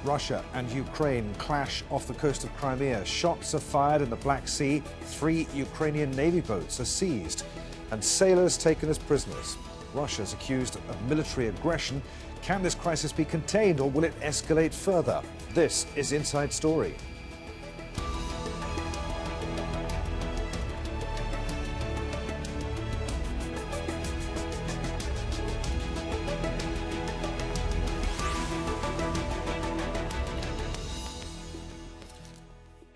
Russia and Ukraine clash off the coast of Crimea. Shots are fired in the Black Sea. 3 Ukrainian Navy boats are seized and sailors taken as prisoners. Russia is accused of military aggression. Can this crisis be contained or will it escalate further? This is Inside Story.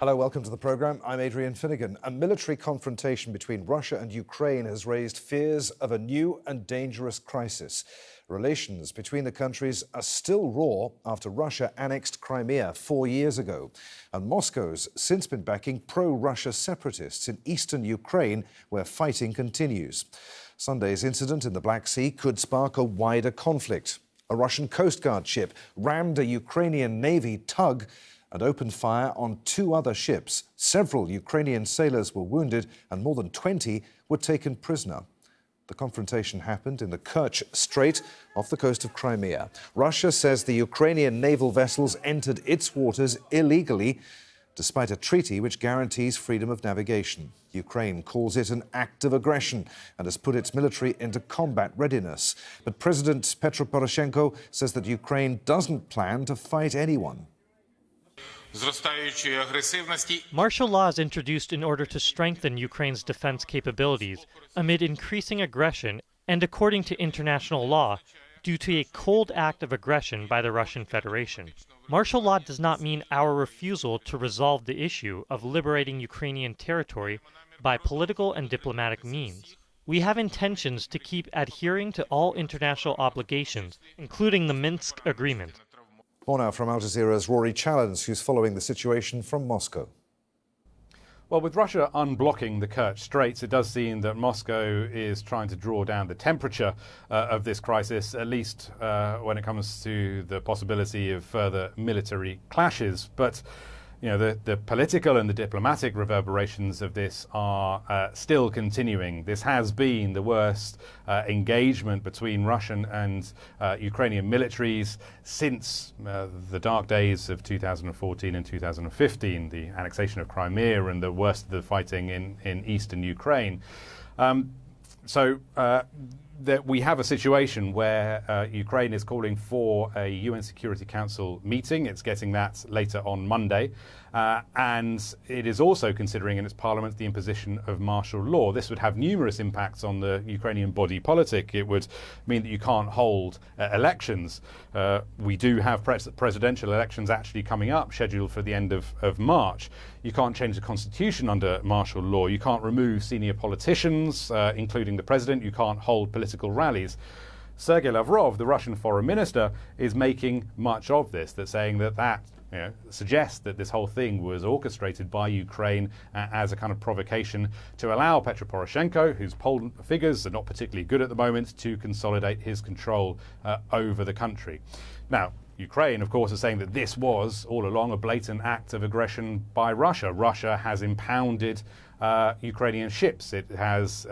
Hello, welcome to the programme. I'm Adrian Finnegan. A military confrontation between Russia and Ukraine has raised fears of a new and dangerous crisis. Relations between the countries are still raw after Russia annexed Crimea 4 years ago. And Moscow's since been backing pro-Russia separatists in eastern Ukraine, where fighting continues. Sunday's incident in the Black Sea could spark a wider conflict. A Russian coastguard ship rammed a Ukrainian Navy tug and opened fire on 2 other ships. Several Ukrainian sailors were wounded and more than 20 were taken prisoner. The confrontation happened in the Kerch Strait off the coast of Crimea. Russia says the Ukrainian naval vessels entered its waters illegally, despite a treaty which guarantees freedom of navigation. Ukraine calls it an act of aggression and has put its military into combat readiness. But President Petro Poroshenko says that Ukraine doesn't plan to fight anyone. Martial law is introduced in order to strengthen Ukraine's defense capabilities amid increasing aggression and, according to international law, due to a cold act of aggression by the Russian Federation. Martial law does not mean our refusal to resolve the issue of liberating Ukrainian territory by political and diplomatic means. We have intentions to keep adhering to all international obligations, including the Minsk Agreement. More now from Al Jazeera's Rory Challens, who's following the situation from Moscow. Well, with Russia unblocking the Kerch Strait, it does seem that Moscow is trying to draw down the temperature of this crisis, at least when it comes to the possibility of further military clashes. But you know, the political and the diplomatic reverberations of this are still continuing. This has been the worst engagement between Russian and Ukrainian militaries since the dark days of 2014 and 2015, the annexation of Crimea and the worst of the fighting in eastern Ukraine. That we have a situation where Ukraine is calling for a UN Security Council meeting. It's getting that later on Monday. And it is also considering in its parliament the imposition of martial law. This would have numerous impacts on the Ukrainian body politic. It would mean that you can't hold elections. We do have presidential elections actually coming up, scheduled for the end of March. You can't change the constitution under martial law. You can't remove senior politicians, including the president. You can't hold political rallies. Sergei Lavrov, the Russian foreign minister, is making much of this, that saying that suggests that this whole thing was orchestrated by Ukraine as a kind of provocation to allow Petro Poroshenko, whose poll figures are not particularly good at the moment, to consolidate his control over the country. Now, Ukraine, of course, is saying that this was all along a blatant act of aggression by Russia. Russia has impounded Ukrainian ships. It has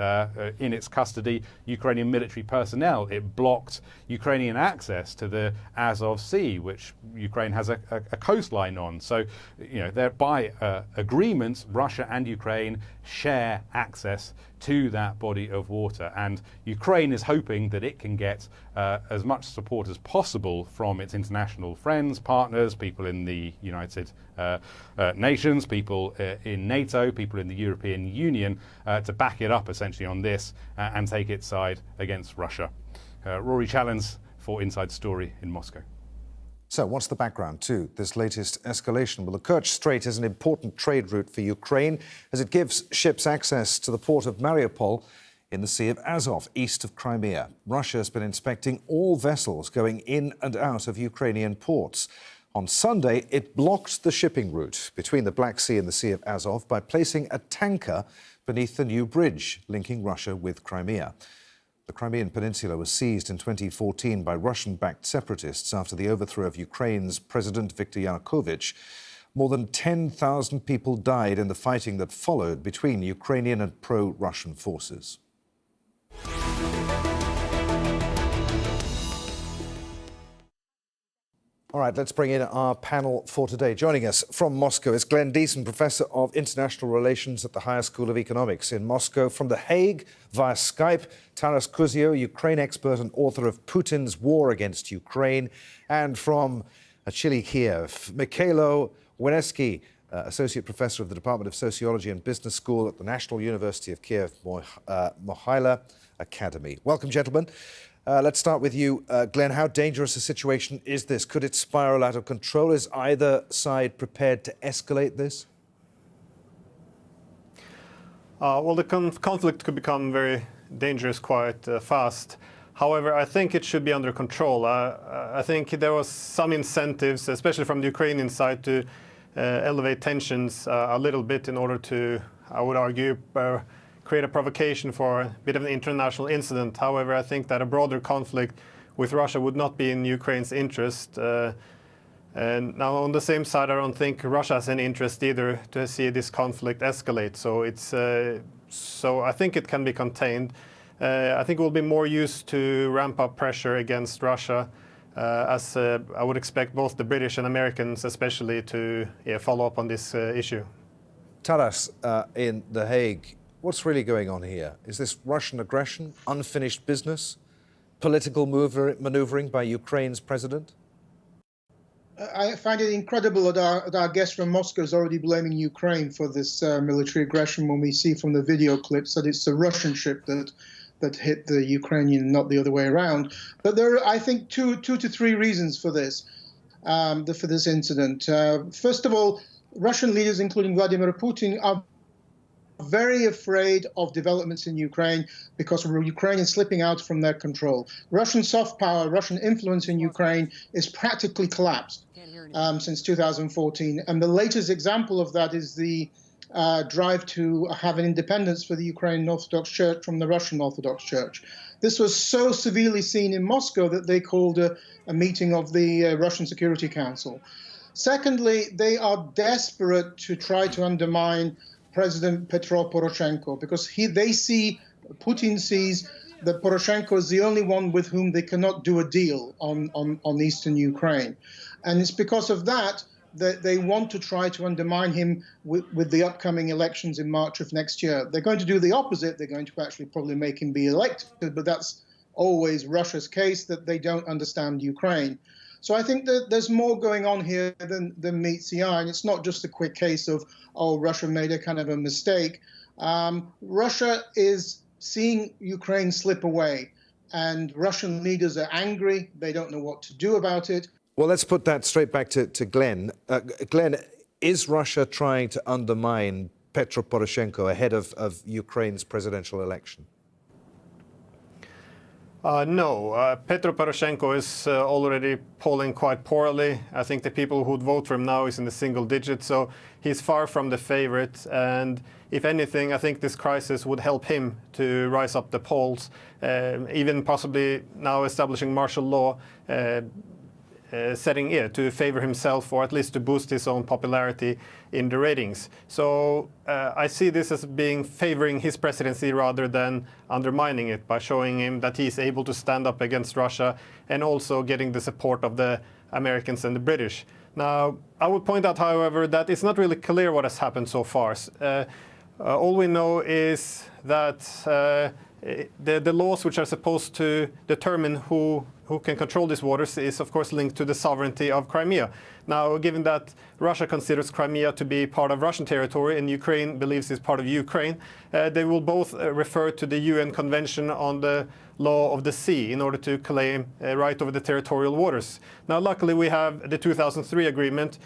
in its custody Ukrainian military personnel. It blocked Ukrainian access to the Azov Sea, which Ukraine has a coastline on. So, you know, by agreement, Russia and Ukraine share access to that body of water. And Ukraine is hoping that it can get as much support as possible from its international friends, partners, people in the United Nations, people in NATO, people in the European Union, to back it up essentially on this and take its side against Russia. Rory Challens for Inside Story in Moscow. So what's the background to this latest escalation? Well, the Kerch Strait is an important trade route for Ukraine as it gives ships access to the port of Mariupol in the Sea of Azov, east of Crimea. Russia has been inspecting all vessels going in and out of Ukrainian ports. On Sunday, it blocked the shipping route between the Black Sea and the Sea of Azov by placing a tanker beneath the new bridge linking Russia with Crimea. The Crimean Peninsula was seized in 2014 by Russian-backed separatists after the overthrow of Ukraine's President Viktor Yanukovych. More than 10,000 people died in the fighting that followed between Ukrainian and pro-Russian forces. All right, let's bring in our panel for today. Joining us from Moscow is Glenn Deason, Professor of International Relations at the Higher School of Economics in Moscow. From The Hague, via Skype, Taras Kuzio, Ukraine expert and author of Putin's War Against Ukraine. And from Chile, Kiev, Mikhailo Wineski, Associate Professor of the Department of Sociology and Business School at the National University of Kiev, Mohyla Academy. Welcome, gentlemen. Let's start with you, Glenn. How dangerous a situation is this? Could it spiral out of control? Is either side prepared to escalate this? Well, the conflict could become very dangerous quite fast. However, I think it should be under control. I think there was some incentives, especially from the Ukrainian side, to elevate tensions a little bit in order to, I would argue, create a provocation for a bit of an international incident. However, I think that a broader conflict with Russia would not be in Ukraine's interest. And now, on the same side, I don't think Russia has any interest either to see this conflict escalate. So I think it can be contained. I think we'll be more used to ramp up pressure against Russia, as I would expect both the British and Americans especially to follow up on this issue. Taras, in The Hague, what's really going on here? Is this Russian aggression, unfinished business, political maneuvering by Ukraine's president? I find it incredible that our guest from Moscow is already blaming Ukraine for this military aggression when we see from the video clips that it's the Russian ship that hit the Ukrainian, not the other way around. But there are, I think, two to three reasons for this, incident. First of all, Russian leaders, including Vladimir Putin, are very afraid of developments in Ukraine because Ukraine is slipping out from their control. Russian soft power, Russian influence in Ukraine is practically collapsed since 2014. And the latest example of that is the drive to have an independence for the Ukrainian Orthodox Church from the Russian Orthodox Church. This was so severely seen in Moscow that they called a meeting of the Russian Security Council. Secondly, they are desperate to try to undermine President Petro Poroshenko, because Putin sees that Poroshenko is the only one with whom they cannot do a deal on eastern Ukraine. And it's because of that they want to try to undermine him with the upcoming elections in March of next year. They're going to do the opposite. They're going to actually probably make him be elected, but that's always Russia's case, that they don't understand Ukraine. So I think that there's more going on here than meets the eye. And it's not just a quick case of, oh, Russia made a kind of a mistake. Russia is seeing Ukraine slip away, and Russian leaders are angry. They don't know what to do about it. Well, let's put that straight back to Glenn. Glenn, is Russia trying to undermine Petro Poroshenko ahead of Ukraine's presidential election? No, Petro Poroshenko is already polling quite poorly. I think the people who would vote for him now is in the single digits, so he's far from the favorite. And if anything, I think this crisis would help him to rise up the polls, even possibly now establishing martial law, setting it to favor himself, or at least to boost his own popularity in the ratings. So I see this as being favoring his presidency rather than undermining it, by showing him that he's able to stand up against Russia and also getting the support of the Americans and the British. Now, I would point out, however, that it's not really clear what has happened so far. All we know is that the laws which are supposed to determine who can control these waters is, of course, linked to the sovereignty of Crimea. Now, given that Russia considers Crimea to be part of Russian territory and Ukraine believes it's part of Ukraine, they will both refer to the UN Convention on the Law of the Sea in order to claim a right over the territorial waters. Now, luckily, we have the 2003 agreement,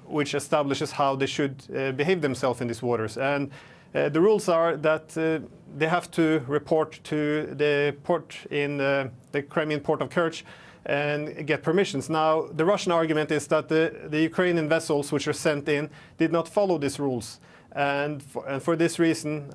which establishes how they should behave themselves in these waters. And the rules are that they have to report to the port in the Crimean port of Kerch and get permissions. Now, the Russian argument is that the Ukrainian vessels which are sent in did not follow these rules. And for this reason,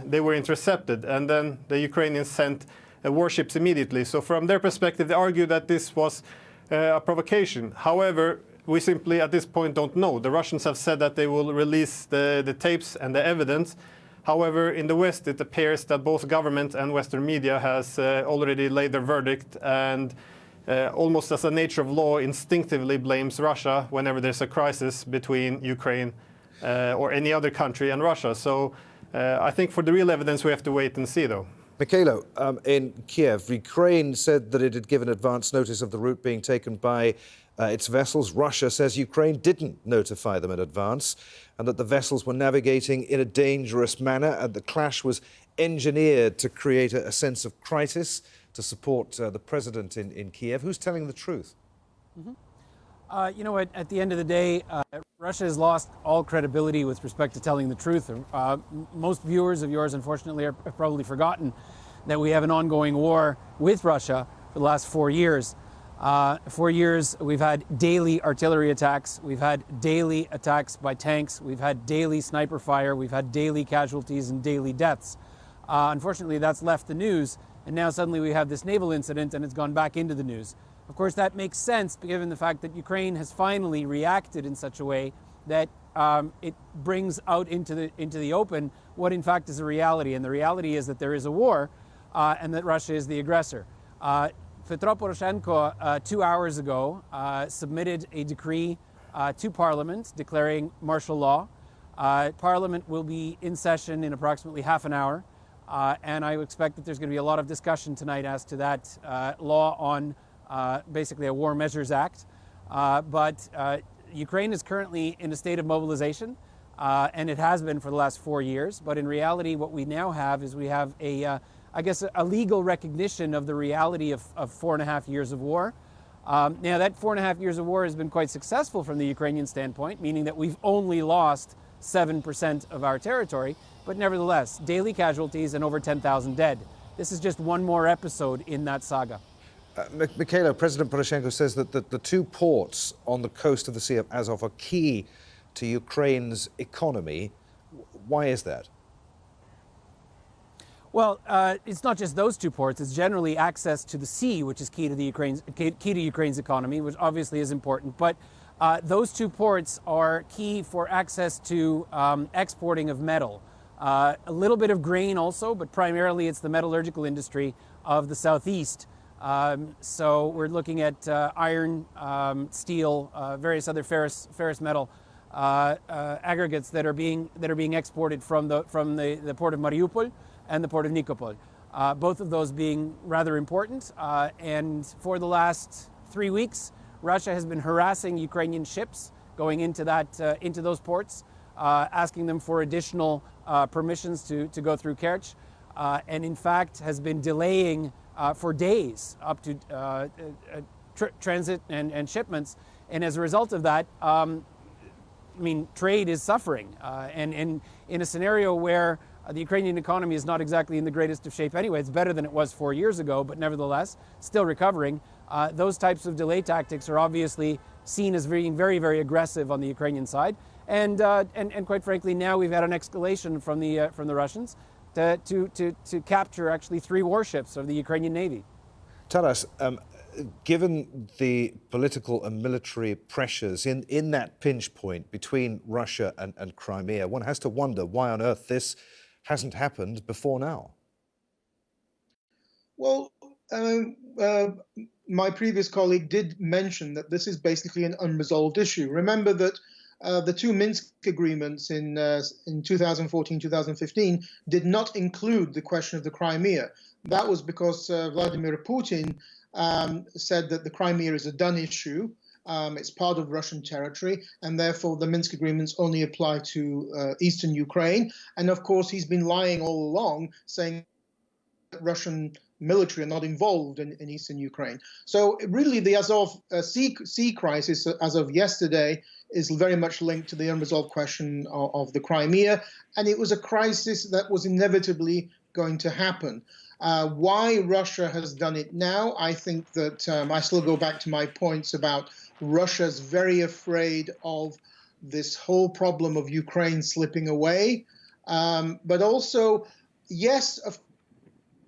they were intercepted. And then the Ukrainians sent warships immediately. So from their perspective, they argue that this was a provocation. However, we simply, at this point, don't know. The Russians have said that they will release the tapes and the evidence. However, in the West, it appears that both government and Western media has already laid their verdict, and almost as a nature of law, instinctively blames Russia whenever there's a crisis between Ukraine or any other country and Russia. So I think for the real evidence, we have to wait and see, though. Mikhailo, in Kiev, Ukraine said that it had given advance notice of the route being taken by its vessels. Russia says Ukraine didn't notify them in advance and that the vessels were navigating in a dangerous manner, and the clash was engineered to create a sense of crisis to support the president in Kiev. Who's telling the truth? You know, at the end of the day, Russia has lost all credibility with respect to telling the truth. Most viewers of yours, unfortunately, have probably forgotten that we have an ongoing war with Russia for the last 4 years. 4 years, we've had daily artillery attacks. We've had daily attacks by tanks. We've had daily sniper fire. We've had daily casualties and daily deaths. Unfortunately, that's left the news. And now suddenly we have this naval incident and it's gone back into the news. Of course, that makes sense given the fact that Ukraine has finally reacted in such a way that it brings out into the open what in fact is a reality. And the reality is that there is a war and that Russia is the aggressor. Petro Poroshenko, 2 hours ago, submitted a decree to Parliament declaring martial law. Parliament will be in session in approximately half an hour. And I expect that there's going to be a lot of discussion tonight as to that law on basically a War Measures Act. But Ukraine is currently in a state of mobilization, and it has been for the last 4 years. But in reality, what we now have is we have I guess, a legal recognition of the reality of 4.5 years of war. Now, that 4.5 years of war has been quite successful from the Ukrainian standpoint, meaning that we've only lost 7% of our territory, but nevertheless, daily casualties and over 10,000 dead. This is just one more episode in that saga. Mikhailo, President Poroshenko says that the two ports on the coast of the Sea of Azov are key to Ukraine's economy. Why is that? Well, it's not just those two ports. It's generally access to the sea, which is key to Ukraine's economy, which obviously is important. But those two ports are key for access to exporting of metal. A little bit of grain also, but primarily it's the metallurgical industry of the southeast. So we're looking at iron, steel, various other ferrous metal aggregates that are being exported from the port of Mariupol and the port of Nikopol. Both of those being rather important. And for the last 3 weeks, Russia has been harassing Ukrainian ships going into those ports, asking them for additional permissions to go through Kerch, and in fact has been delaying for days up to transit and shipments. And as a result of that, trade is suffering. And in a scenario where the Ukrainian economy is not exactly in the greatest of shape anyway, it's better than it was 4 years ago, but nevertheless, still recovering. Those types of delay tactics are obviously seen as being very, very aggressive on the Ukrainian side. And quite frankly, now we've had an escalation from the Russians to capture actually 3 warships of the Ukrainian Navy. Taras, given the political and military pressures in that pinch point between Russia and Crimea, one has to wonder why on earth this hasn't happened before now. Well, my previous colleague did mention that this is basically an unresolved issue. Remember that the 2 Minsk agreements in 2014-2015 did not include the question of the Crimea. That was because Vladimir Putin said that the Crimea is a done issue. It's part of Russian territory, and therefore the Minsk agreements only apply to eastern Ukraine. And of course, he's been lying all along, saying that Russian military are not involved in eastern Ukraine. So really the Azov sea crisis as of yesterday is very much linked to the unresolved question of the Crimea. And it was a crisis that was inevitably going to happen. Why Russia has done it now, I think that I still go back to my points about Russia's very afraid of this whole problem of Ukraine slipping away. But also, yes, of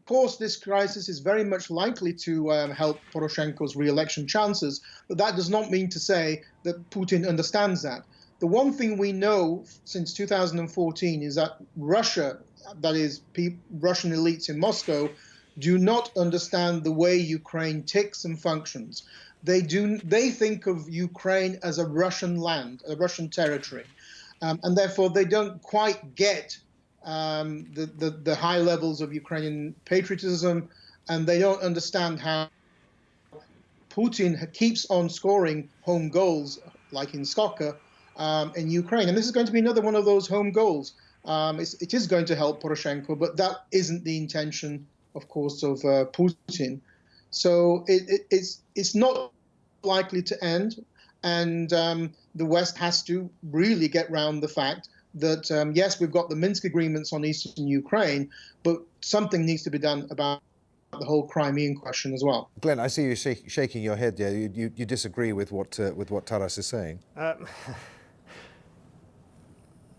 course, this crisis is very much likely to help Poroshenko's re-election chances, but that does not mean to say that Putin understands that. The one thing we know since 2014 is that Russia, that is, Russian elites in Moscow, do not understand the way Ukraine ticks and functions. They think of Ukraine as a Russian land, a Russian territory, and therefore they don't quite get the high levels of Ukrainian patriotism, and they don't understand how Putin keeps on scoring home goals, like in soccer, in Ukraine. And this is going to be another one of those home goals. It is going to help Poroshenko, but that isn't the intention, of course, of Putin. So it's not likely to end. And the West has to really get round the fact that, yes, we've got the Minsk agreements on eastern Ukraine, but something needs to be done about the whole Crimean question as well. Glenn, I see you shaking your head there. You disagree with what Taras is saying?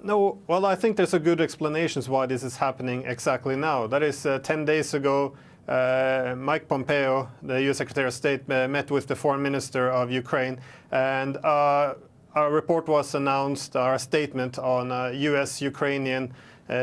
No, well, I think there's a good explanations why this is happening exactly now. That is, 10 days ago, Mike Pompeo, the U.S. Secretary of State, met with the Foreign Minister of Ukraine, and a report was announced, our statement on U.S.-Ukrainian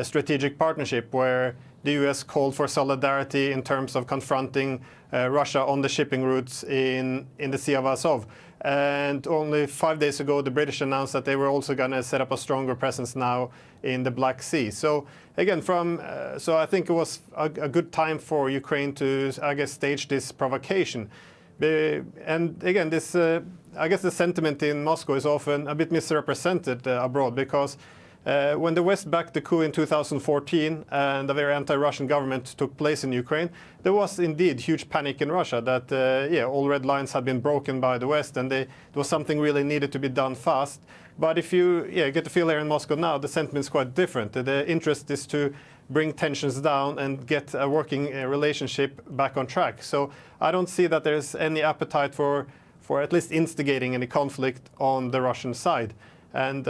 strategic partnership, where the U.S. called for solidarity in terms of confronting Russia on the shipping routes in the Sea of Azov. And only 5 days ago, the British announced that they were also going to set up a stronger presence now in the Black Sea. So again, so I think it was a good time for Ukraine to, I guess, stage this provocation. And again, this I guess the sentiment in Moscow is often a bit misrepresented abroad, because when the West backed the coup in 2014 and a very anti-Russian government took place in Ukraine, there was indeed huge panic in Russia that all red lines had been broken by the West, and there was something really needed to be done fast. But if you get the feel here in Moscow now, the sentiment is quite different. The interest is to bring tensions down and get a working relationship back on track. So I don't see that there's any appetite for at least instigating any conflict on the Russian side. And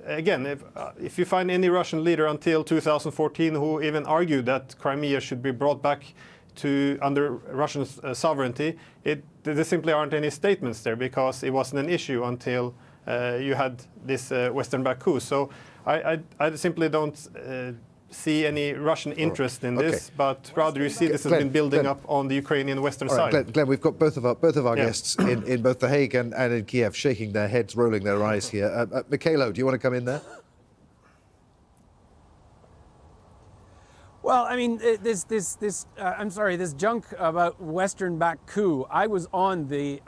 again, if you find any Russian leader until 2014 who even argued that Crimea should be brought back to under Russian sovereignty, there simply aren't any statements there, because it wasn't an issue until you had this Western backed coup. So I simply don't see any Russian interest in this, but rather you see this has been building up on the Ukrainian western side. Glenn, we've got both of our guests in both The Hague and in Kiev shaking their heads, rolling their eyes here. Mikhailo, do you want to come in there? Well, I mean, this junk about Western-backed coup. I was on the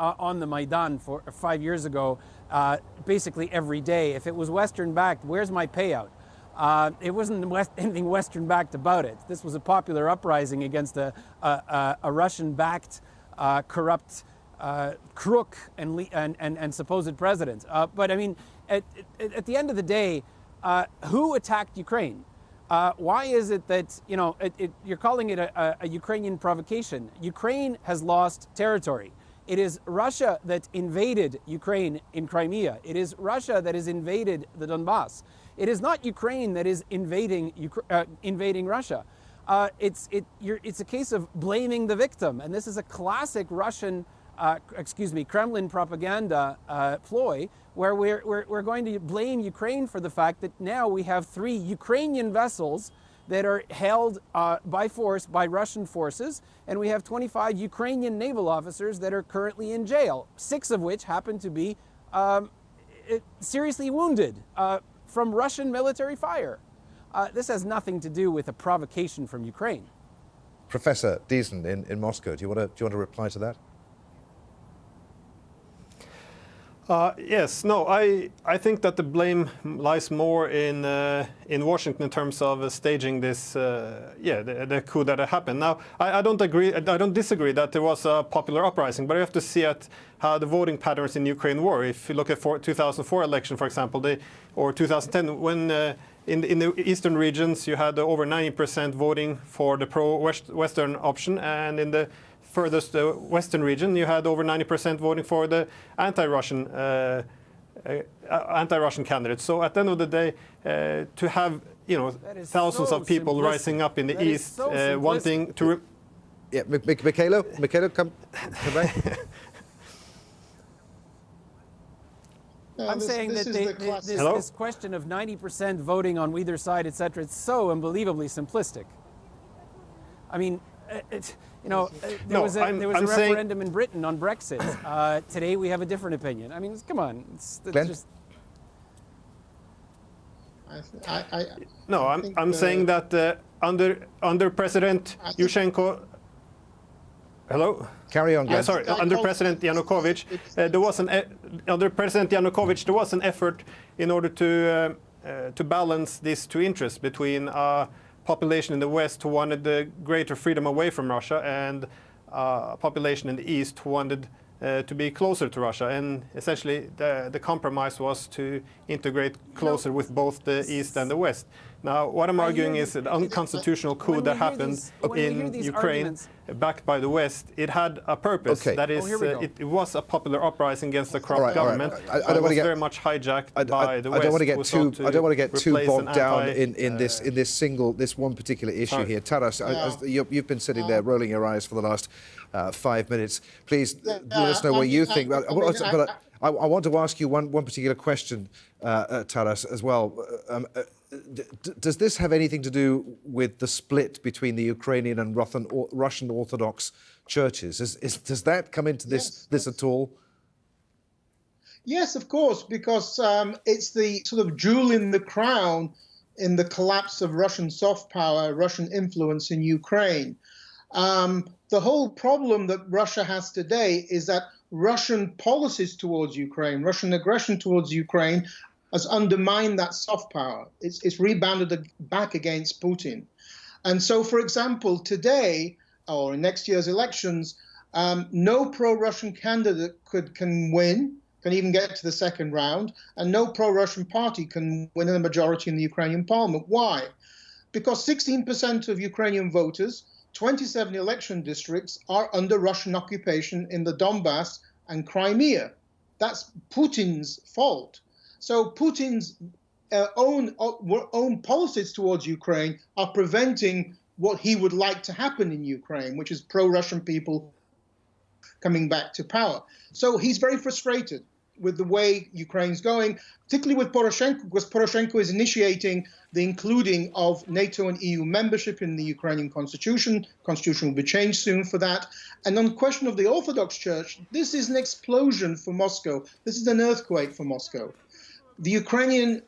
Maidan 5 years ago, basically every day. If it was Western-backed, where's my payout? It wasn't anything Western-backed about it. This was a popular uprising against a Russian-backed, corrupt crook and supposed president. But I mean, at the end of the day, who attacked Ukraine? Why is it that you're calling it a Ukrainian provocation? Ukraine has lost territory. It is Russia that invaded Ukraine in Crimea. It is Russia that has invaded the Donbass. It is not Ukraine that is invading Russia. It's a case of blaming the victim, and this is a classic Russian, Kremlin propaganda ploy, where we're going to blame Ukraine for the fact that now we have 3 Ukrainian vessels that are held by force by Russian forces, and we have 25 Ukrainian naval officers that are currently in jail, 6 of which happen to be seriously wounded from Russian military fire. This has nothing to do with a provocation from Ukraine. Professor Diesen in Moscow, do you want to reply to that? Yes, no, I think that the blame lies more in Washington in terms of staging this, the coup that happened. Now, I don't disagree that there was a popular uprising, but you have to see at how the voting patterns in Ukraine were. If you look at 2004 election, for example, or 2010, when in the eastern regions you had over 90% voting for the pro-Western option, and in the furthest western region, you had over 90% voting for the anti-Russian candidates. So at the end of the day, to have thousands of people rising up in the east wanting to. Mikhailo, come back. I'm saying that this question of 90% voting on either side, etc., it's so unbelievably simplistic. I mean, There was a referendum in Britain on Brexit. Today we have a different opinion. I mean, come on. It's just... I'm saying that under President Yushchenko. Hello. Carry on, Glenn. Sorry. Under President Yanukovych, under President Yanukovych, there was an effort in order to balance these two interests between population in the West who wanted the greater freedom away from Russia and population in the East who wanted to be closer to Russia. And essentially the compromise was to integrate closer with both the East and the West. Now, what I'm arguing is that the unconstitutional coup that happened in Ukraine, backed by the West, it had a purpose. Okay. That is, it was a popular uprising against the corrupt government. I don't want to get very much hijacked by the West. I don't want to get too bogged down in this one particular issue here. Taras, you've been sitting there rolling your eyes for the last 5 minutes. Please let us know what you think. But I want to ask you one particular question, Taras, as well. Does this have anything to do with the split between the Ukrainian and Russian Orthodox churches? Does that come into this at all? Yes, of course, because it's the sort of jewel in the crown in the collapse of Russian soft power, Russian influence in Ukraine. The whole problem that Russia has today is that Russian policies towards Ukraine, Russian aggression towards Ukraine, has undermined that soft power. It's rebounded back against Putin. And so, for example, today, or in next year's elections, no pro-Russian candidate can win, can even get to the second round, and no pro-Russian party can win a majority in the Ukrainian parliament. Why? Because 16% of Ukrainian voters, 27 election districts, are under Russian occupation in the Donbass and Crimea. That's Putin's fault. So Putin's own policies towards Ukraine are preventing what he would like to happen in Ukraine, which is pro-Russian people coming back to power. So he's very frustrated with the way Ukraine's going, particularly with Poroshenko, because Poroshenko is initiating the including of NATO and EU membership in the Ukrainian constitution. Constitution will be changed soon for that. And on the question of the Orthodox Church, this is an explosion for Moscow. This is an earthquake for Moscow. The Ukrainian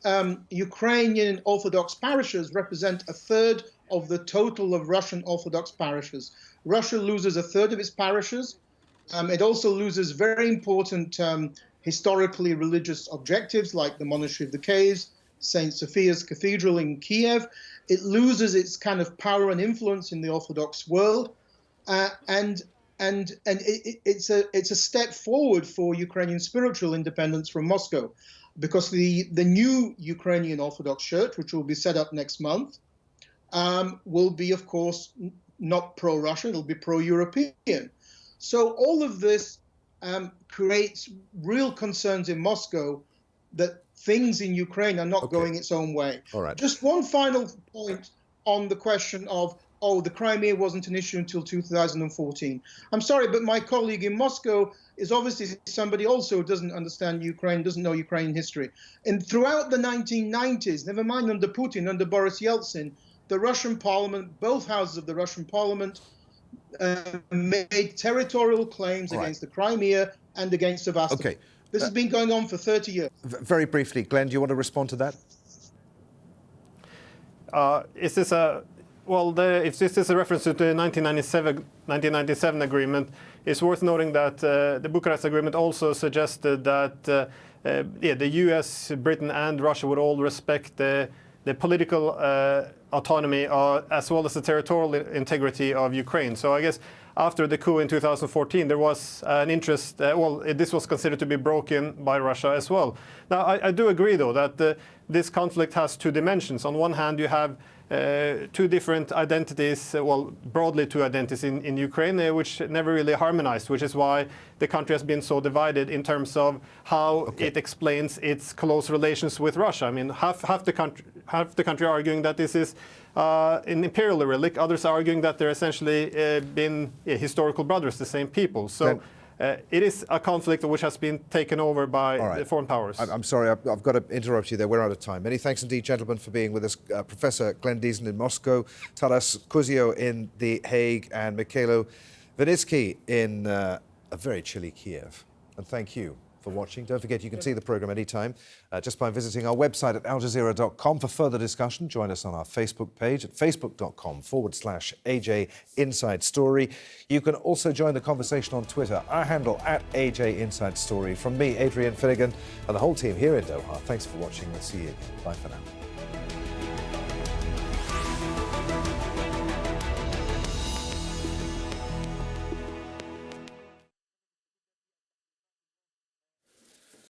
Orthodox parishes represent a third of the total of Russian Orthodox parishes. Russia loses a third of its parishes. It also loses very important historically religious objectives like the Monastery of the Caves, St. Sophia's Cathedral in Kiev. It loses its kind of power and influence in the Orthodox world. And it's a step forward for Ukrainian spiritual independence from Moscow. Because the new Ukrainian Orthodox Church, which will be set up next month, will be, of course, not pro-Russian, it'll be pro-European. So all of this creates real concerns in Moscow that things in Ukraine are not going its own way. All right. Just one final point on the question of, the Crimea wasn't an issue until 2014. I'm sorry, but my colleague in Moscow is obviously somebody also who doesn't understand Ukraine, doesn't know Ukrainian history. And throughout the 1990s, never mind under Putin, under Boris Yeltsin, the Russian parliament, both houses of the Russian parliament, made territorial claims against the Crimea and against Sevastopol. Okay. This has been going on for 30 years. Very briefly, Glenn, do you want to respond to that? Is this a... Well, if this is a reference to the 1997 agreement, it's worth noting that the Bucharest Agreement also suggested that the US, Britain and Russia would all respect the political autonomy as well as the territorial integrity of Ukraine. So I guess after the coup in 2014, there was an interest, this was considered to be broken by Russia as well. Now, I do agree, though, that this conflict has two dimensions. On one hand, you have two different identities, broadly two identities in Ukraine, which never really harmonized, which is why the country has been so divided in terms of how it explains its close relations with Russia. I mean, half the country arguing that this is an imperial relic, others arguing that they're essentially been historical brothers, the same people. So it is a conflict which has been taken over by the foreign powers. I'm sorry, I've got to interrupt you there. We're out of time. Many thanks indeed, gentlemen, for being with us. Professor Glenn Deason in Moscow, Taras Kuzio in The Hague, and Mikhailo Vinitsky in a very chilly Kiev. And thank you for watching. Don't forget you can see the programme anytime just by visiting our website at aljazeera.com. For further discussion, join us on our Facebook page at facebook.com/AJ Inside Story. You can also join the conversation on Twitter, our handle at AJ Inside Story. From me, Adrian Finnegan, and the whole team here in Doha, thanks for watching. We'll see you. Bye for now.